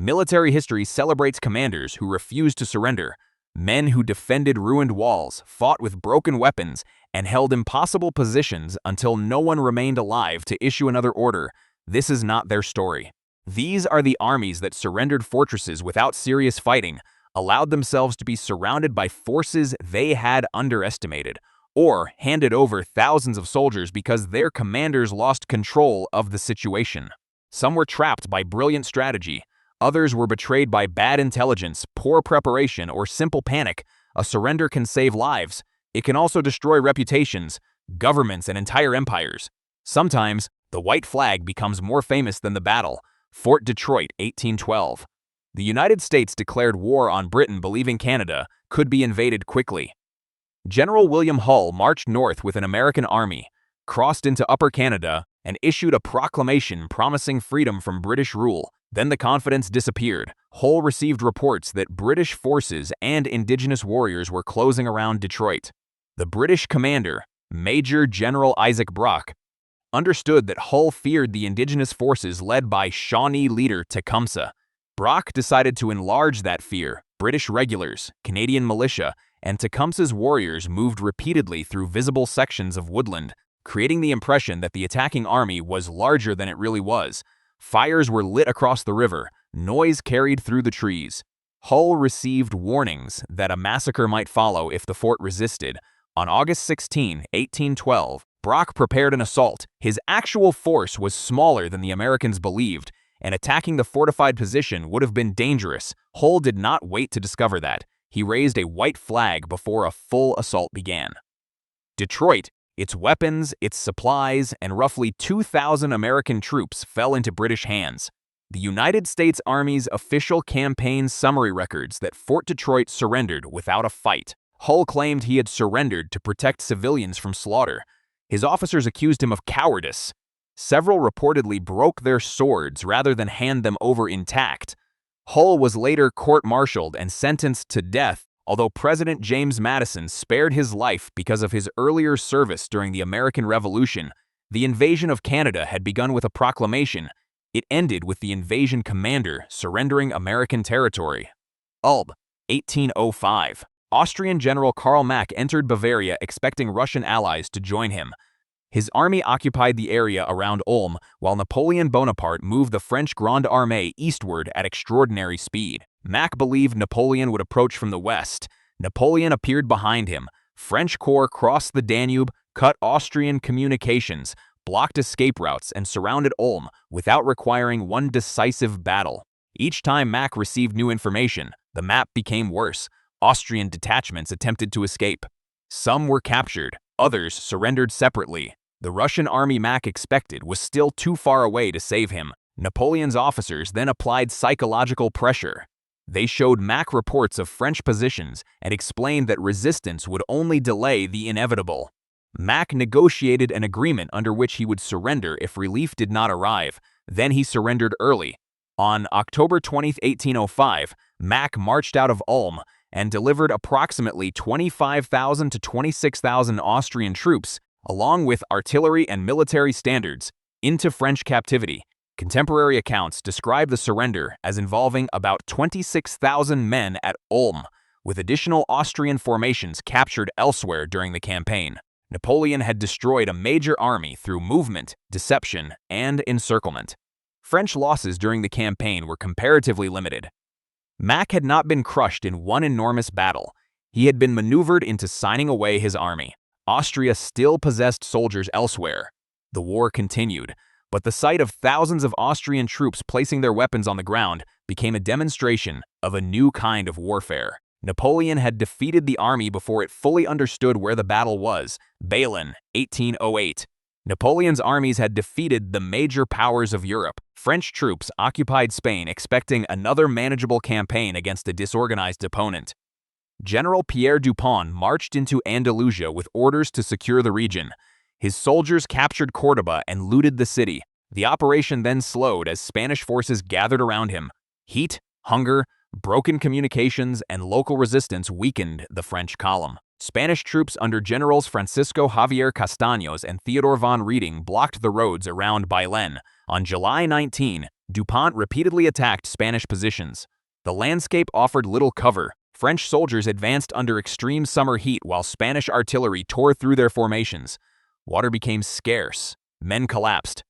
Military history celebrates commanders who refused to surrender, men who defended ruined walls, fought with broken weapons, and held impossible positions until no one remained alive to issue another order. This is not their story. These are the armies that surrendered fortresses without serious fighting, allowed themselves to be surrounded by forces they had underestimated, or handed over thousands of soldiers because their commanders lost control of the situation. Some were trapped by brilliant strategy. Others were betrayed by bad intelligence, poor preparation, or simple panic. A surrender can save lives. It can also destroy reputations, governments, and entire empires. Sometimes, the white flag becomes more famous than the battle. Fort Detroit, 1812. The United States declared war on Britain, believing Canada could be invaded quickly. General William Hull marched north with an American army, crossed into Upper Canada, and issued a proclamation promising freedom from British rule. Then the confidence disappeared. Hull received reports that British forces and indigenous warriors were closing around Detroit. The British commander, Major General Isaac Brock, understood that Hull feared the indigenous forces led by Shawnee leader Tecumseh. Brock decided to enlarge that fear. British regulars, Canadian militia, and Tecumseh's warriors moved repeatedly through visible sections of woodland, creating the impression that the attacking army was larger than it really was. Fires were lit across the river, noise carried through the trees. Hull received warnings that a massacre might follow if the fort resisted. On August 16, 1812, Brock prepared an assault. His actual force was smaller than the Americans believed, and attacking the fortified position would have been dangerous. Hull did not wait to discover that. He raised a white flag before a full assault began. Detroit, its weapons, its supplies, and roughly 2,000 American troops fell into British hands. The United States Army's official campaign summary records that Fort Detroit surrendered without a fight. Hull claimed he had surrendered to protect civilians from slaughter. His officers accused him of cowardice. Several reportedly broke their swords rather than hand them over intact. Hull was later court-martialed and sentenced to death, although President James Madison spared his life because of his earlier service during the American Revolution. The invasion of Canada had begun with a proclamation. It ended with the invasion commander surrendering American territory. Ulm, 1805. Austrian General Karl Mack entered Bavaria expecting Russian allies to join him. His army occupied the area around Ulm, while Napoleon Bonaparte moved the French Grande Armée eastward at extraordinary speed. Mack believed Napoleon would approach from the west. Napoleon appeared behind him. French corps crossed the Danube, cut Austrian communications, blocked escape routes, and surrounded Ulm without requiring one decisive battle. Each time Mack received new information, the map became worse. Austrian detachments attempted to escape. Some were captured, others surrendered separately. The Russian army Mack expected was still too far away to save him. Napoleon's officers then applied psychological pressure. They showed Mack reports of French positions and explained that resistance would only delay the inevitable. Mack negotiated an agreement under which he would surrender if relief did not arrive. Then he surrendered early. On October 20, 1805, Mack marched out of Ulm and delivered approximately 25,000 to 26,000 Austrian troops, along with artillery and military standards, into French captivity. Contemporary accounts describe the surrender as involving about 26,000 men at Ulm, with additional Austrian formations captured elsewhere during the campaign. Napoleon had destroyed a major army through movement, deception, and encirclement. French losses during the campaign were comparatively limited. Mack had not been crushed in one enormous battle. He had been maneuvered into signing away his army. Austria still possessed soldiers elsewhere. The war continued, but the sight of thousands of Austrian troops placing their weapons on the ground became a demonstration of a new kind of warfare. Napoleon had defeated the army before it fully understood where the battle was. Bailén, 1808. Napoleon's armies had defeated the major powers of Europe. French troops occupied Spain expecting another manageable campaign against a disorganized opponent. General Pierre Dupont marched into Andalusia with orders to secure the region. His soldiers captured Córdoba and looted the city. The operation then slowed as Spanish forces gathered around him. Heat, hunger, broken communications, and local resistance weakened the French column. Spanish troops under Generals Francisco Javier Castaños and Theodore von Rieding blocked the roads around Bailén. On July 19, DuPont repeatedly attacked Spanish positions. The landscape offered little cover. French soldiers advanced under extreme summer heat while Spanish artillery tore through their formations. Water became scarce. Men collapsed.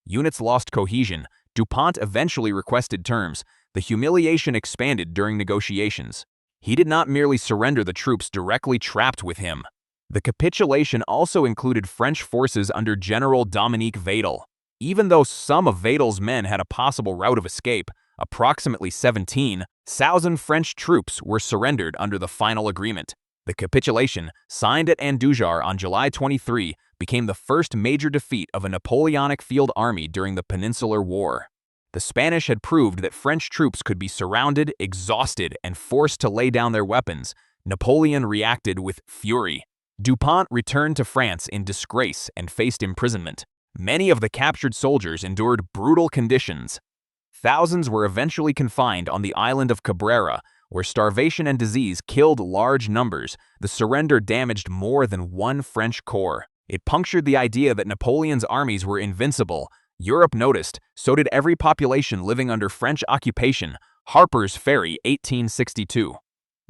Units lost cohesion. DuPont eventually requested terms. The humiliation expanded during negotiations. He did not merely surrender the troops directly trapped with him. The capitulation also included French forces under General Dominique Vatel. Even though some of Vatel's men had a possible route of escape, approximately 17,000 French troops were surrendered under the final agreement. The capitulation, signed at Andujar on July 23, became the first major defeat of a Napoleonic field army during the Peninsular War. The Spanish had proved that French troops could be surrounded, exhausted, and forced to lay down their weapons. Napoleon reacted with fury. DuPont returned to France in disgrace and faced imprisonment. Many of the captured soldiers endured brutal conditions. Thousands were eventually confined on the island of Cabrera, where starvation and disease killed large numbers. The surrender damaged more than one French corps. It punctured the idea that Napoleon's armies were invincible. Europe noticed, so did every population living under French occupation. Harpers Ferry, 1862.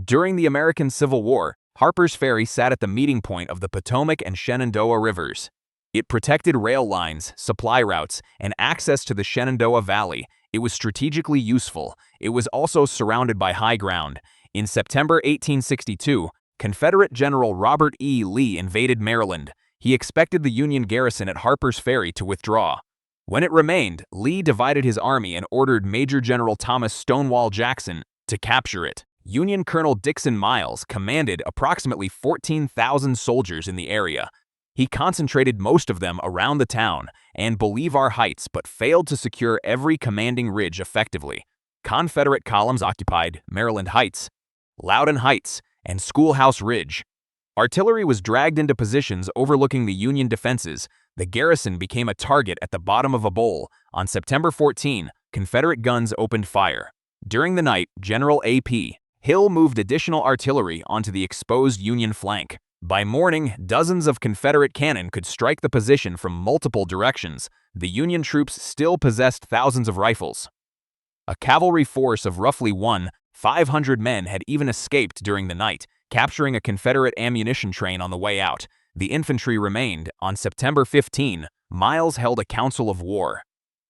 During the American Civil War, Harpers Ferry sat at the meeting point of the Potomac and Shenandoah rivers. It protected rail lines, supply routes, and access to the Shenandoah Valley. It was strategically useful. It was also surrounded by high ground. In September 1862, Confederate General Robert E. Lee invaded Maryland. He expected the Union garrison at Harpers Ferry to withdraw. When it remained, Lee divided his army and ordered Major General Thomas Stonewall Jackson to capture it. Union Colonel Dixon Miles commanded approximately 14,000 soldiers in the area. He concentrated most of them around the town and Bolivar Heights, but failed to secure every commanding ridge effectively. Confederate columns occupied Maryland Heights, Loudon Heights, and Schoolhouse Ridge. Artillery was dragged into positions overlooking the Union defenses. The garrison became a target at the bottom of a bowl. On September 14, Confederate guns opened fire. During the night, General A.P. Hill moved additional artillery onto the exposed Union flank. By morning, dozens of Confederate cannon could strike the position from multiple directions. The Union troops still possessed thousands of rifles. A cavalry force of roughly 1,500 men had even escaped during the night, capturing a Confederate ammunition train on the way out. The infantry remained. On September 15, Miles held a council of war.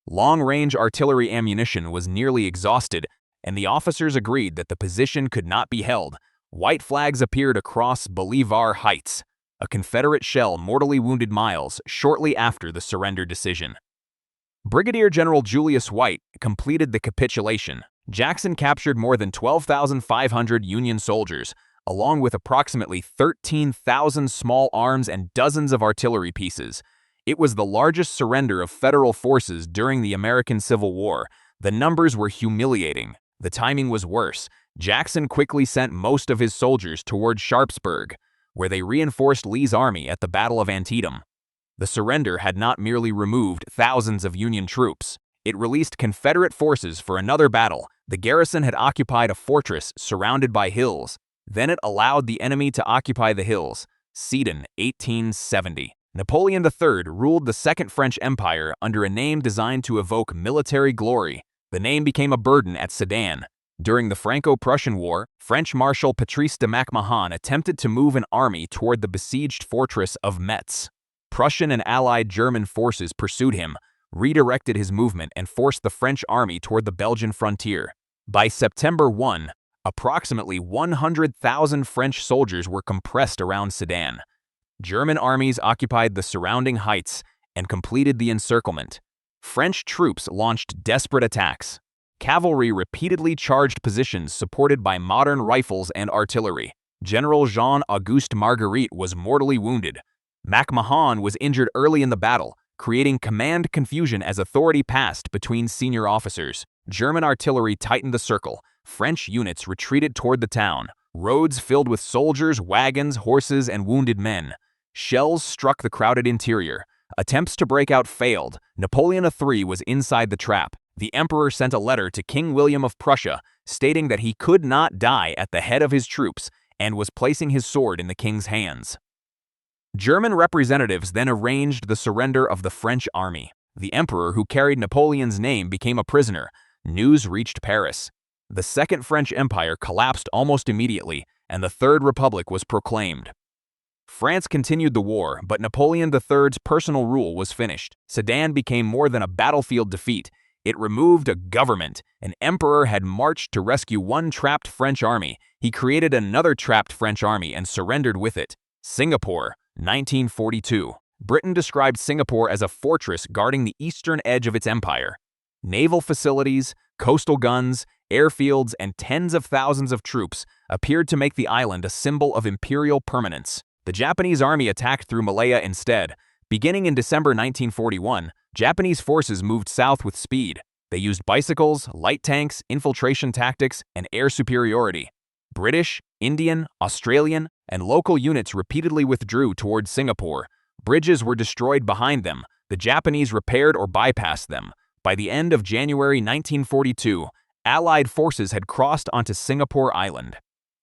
Long-range artillery ammunition was nearly exhausted, and the officers agreed that the position could not be held. White flags appeared across Bolivar Heights. A Confederate shell mortally wounded Miles shortly after the surrender decision. Brigadier General Julius White completed the capitulation. Jackson captured more than 12,500 Union soldiers, along with approximately 13,000 small arms and dozens of artillery pieces. It was the largest surrender of federal forces during the American Civil War. The numbers were humiliating. The timing was worse. Jackson quickly sent most of his soldiers toward Sharpsburg, where they reinforced Lee's army at the Battle of Antietam. The surrender had not merely removed thousands of Union troops. It released Confederate forces for another battle. The garrison had occupied a fortress surrounded by hills. Then it allowed the enemy to occupy the hills. Sedan, 1870. Napoleon III ruled the Second French Empire under a name designed to evoke military glory. The name became a burden at Sedan. During the Franco-Prussian War, French Marshal Patrice de MacMahon attempted to move an army toward the besieged fortress of Metz. Prussian and allied German forces pursued him, redirected his movement, and forced the French army toward the Belgian frontier. By September 1, approximately 100,000 French soldiers were compressed around Sedan. German armies occupied the surrounding heights and completed the encirclement. French troops launched desperate attacks. Cavalry repeatedly charged positions supported by modern rifles and artillery. General Jean-Auguste Marguerite was mortally wounded. MacMahon was injured early in the battle, creating command confusion as authority passed between senior officers. German artillery tightened the circle. French units retreated toward the town. Roads filled with soldiers, wagons, horses, and wounded men. Shells struck the crowded interior. Attempts to break out failed. Napoleon III was inside the trap. The emperor sent a letter to King William of Prussia, stating that he could not die at the head of his troops and was placing his sword in the king's hands. German representatives then arranged the surrender of the French army. The emperor who carried Napoleon's name became a prisoner. News reached Paris. The Second French Empire collapsed almost immediately, and the Third Republic was proclaimed. France continued the war, but Napoleon III's personal rule was finished. Sedan became more than a battlefield defeat. It removed a government. An emperor had marched to rescue one trapped French army. He created another trapped French army and surrendered with it. Singapore, 1942. Britain described Singapore as a fortress guarding the eastern edge of its empire. Naval facilities, coastal guns, airfields, and tens of thousands of troops appeared to make the island a symbol of imperial permanence. The Japanese army attacked through Malaya instead. Beginning in December 1941, Japanese forces moved south with speed. They used bicycles, light tanks, infiltration tactics, and air superiority. British, Indian, Australian, and local units repeatedly withdrew towards Singapore. Bridges were destroyed behind them. The Japanese repaired or bypassed them. By the end of January 1942, Allied forces had crossed onto Singapore Island.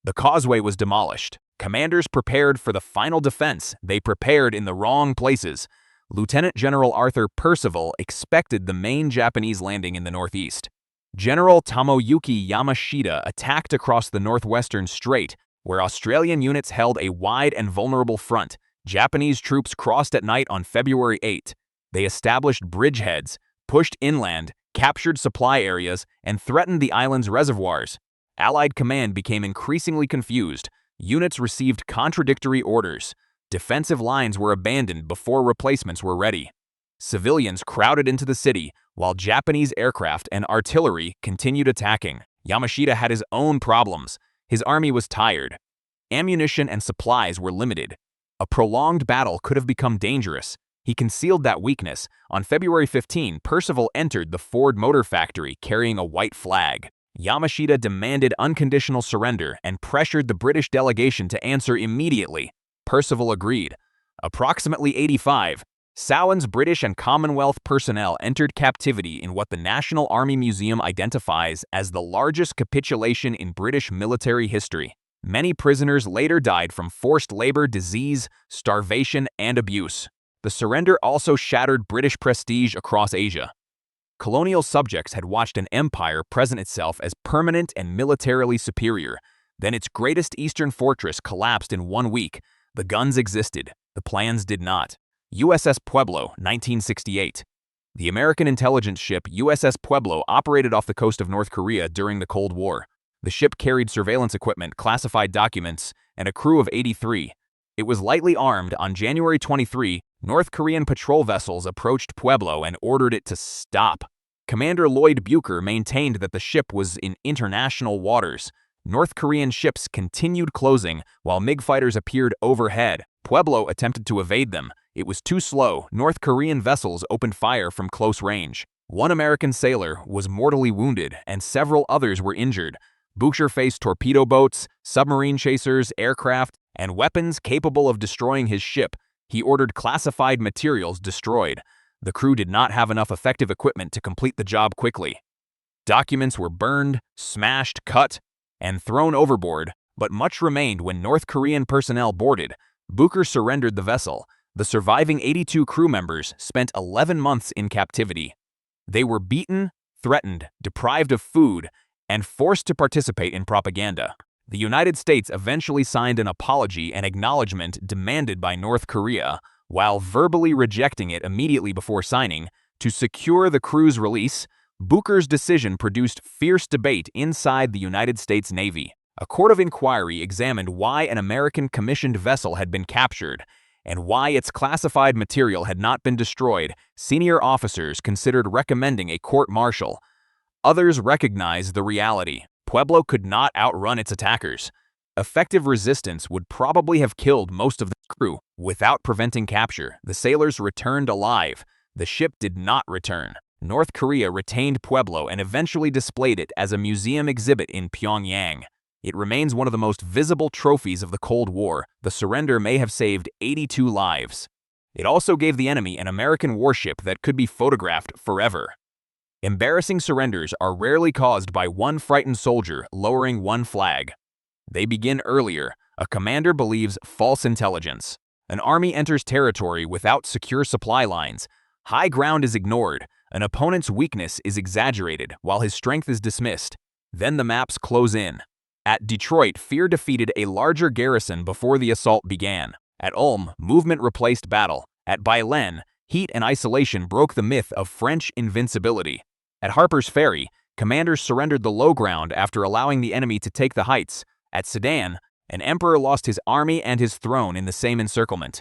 The causeway was demolished. Commanders prepared for the final defense. They prepared in the wrong places. Lieutenant General Arthur Percival expected the main Japanese landing in the northeast. General Tomoyuki Yamashita attacked across the northwestern strait, where Australian units held a wide and vulnerable front. Japanese troops crossed at night on February 8. They established bridgeheads, pushed inland, captured supply areas, and threatened the island's reservoirs. Allied command became increasingly confused. Units received contradictory orders. Defensive lines were abandoned before replacements were ready. Civilians crowded into the city, while Japanese aircraft and artillery continued attacking. Yamashita had his own problems. His army was tired. Ammunition and supplies were limited. A prolonged battle could have become dangerous. He concealed that weakness. On February 15, Percival entered the Ford Motor Factory carrying a white flag. Yamashita demanded unconditional surrender and pressured the British delegation to answer immediately. Percival agreed. Approximately 85, Samhain's British and Commonwealth personnel entered captivity in what the National Army Museum identifies as the largest capitulation in British military history. Many prisoners later died from forced labor, disease, starvation, and abuse. The surrender also shattered British prestige across Asia. Colonial subjects had watched an empire present itself as permanent and militarily superior. Then its greatest eastern fortress collapsed in 1 week. The guns existed. The plans did not. USS Pueblo, 1968. The American intelligence ship USS Pueblo operated off the coast of North Korea during the Cold War. The ship carried surveillance equipment, classified documents, and a crew of 83. It was lightly armed. On January 23, North Korean patrol vessels approached Pueblo and ordered it to stop. Commander Lloyd Bucher maintained that the ship was in international waters. North Korean ships continued closing while MiG fighters appeared overhead. Pueblo attempted to evade them. It was too slow. North Korean vessels opened fire from close range. One American sailor was mortally wounded and several others were injured. Bucher faced torpedo boats, submarine chasers, aircraft, and weapons capable of destroying his ship. He ordered classified materials destroyed. The crew did not have enough effective equipment to complete the job quickly. Documents were burned, smashed, cut, and thrown overboard, but much remained when North Korean personnel boarded. Bucher surrendered the vessel. The surviving 82 crew members spent 11 months in captivity. They were beaten, threatened, deprived of food, and forced to participate in propaganda. The United States eventually signed an apology and acknowledgement demanded by North Korea, while verbally rejecting it immediately before signing. To secure the crew's release, Bucher's decision produced fierce debate inside the United States Navy. A court of inquiry examined why an American commissioned vessel had been captured and why its classified material had not been destroyed. Senior officers considered recommending a court-martial. Others recognized the reality. Pueblo could not outrun its attackers. Effective resistance would probably have killed most of the crew. Without preventing capture, the sailors returned alive. The ship did not return. North Korea retained Pueblo and eventually displayed it as a museum exhibit in Pyongyang. It remains one of the most visible trophies of the Cold War. The surrender may have saved 82 lives. It also gave the enemy an American warship that could be photographed forever. Embarrassing surrenders are rarely caused by one frightened soldier lowering one flag. They begin earlier. A commander believes false intelligence. An army enters territory without secure supply lines. High ground is ignored, an opponent's weakness is exaggerated while his strength is dismissed. Then the maps close in. At Detroit, fear defeated a larger garrison before the assault began. At Ulm, movement replaced battle. At Bailén, heat and isolation broke the myth of French invincibility. At Harpers Ferry, commanders surrendered the low ground after allowing the enemy to take the heights. At Sedan, an emperor lost his army and his throne in the same encirclement.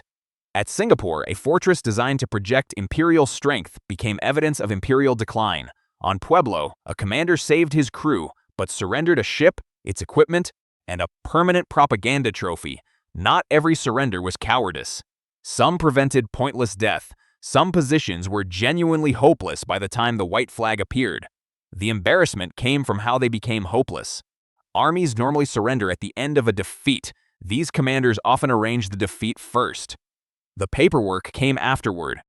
At Singapore, a fortress designed to project imperial strength became evidence of imperial decline. On Pueblo, a commander saved his crew, but surrendered a ship, its equipment, and a permanent propaganda trophy. Not every surrender was cowardice. Some prevented pointless death. Some positions were genuinely hopeless by the time the white flag appeared. The embarrassment came from how they became hopeless. Armies normally surrender at the end of a defeat. These commanders often arranged the defeat first. The paperwork came afterward.